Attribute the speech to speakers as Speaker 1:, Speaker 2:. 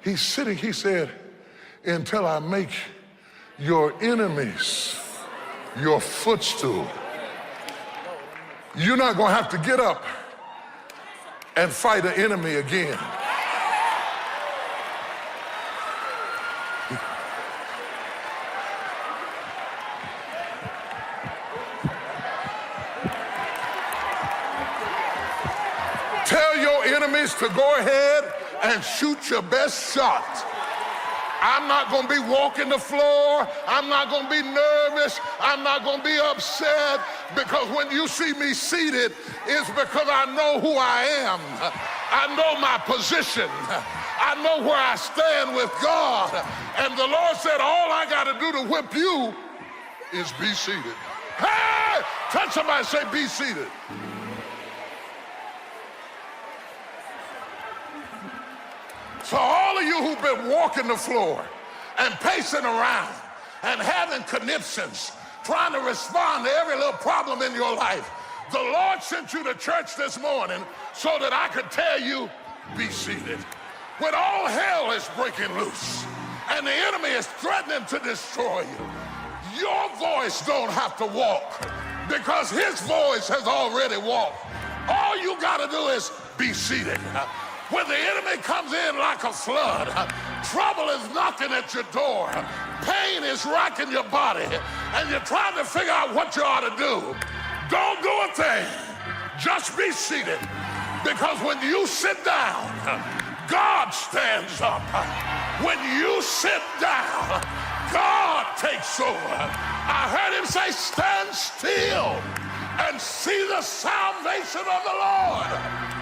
Speaker 1: He's sitting, he said, until I make your enemies your footstool. You're not gonna have to get up and fight an enemy again. Tell your enemies to go ahead and shoot your best shot. I'm not gonna be walking the floor. I'm not gonna be nervous. I'm not gonna be upset, because when you see me seated, it's because I know who I am. I know my position. I know where I stand with God. And the Lord said, all I gotta do to whip you is be seated. Hey! Touch somebody, say, be seated. So all of you who've been walking the floor and pacing around and having conniptions, trying to respond to every little problem in your life, the Lord sent you to church this morning so that I could tell you, be seated. When all hell is breaking loose and the enemy is threatening to destroy you, your voice don't have to walk, because his voice has already walked. All you gotta do is be seated. When the enemy comes in like a flood, trouble is knocking at your door, pain is racking your body, and you're trying to figure out what you ought to do, don't do a thing. Just be seated. Because when you sit down, God stands up. When you sit down, God takes over. I heard him say, stand still and see the salvation of the Lord.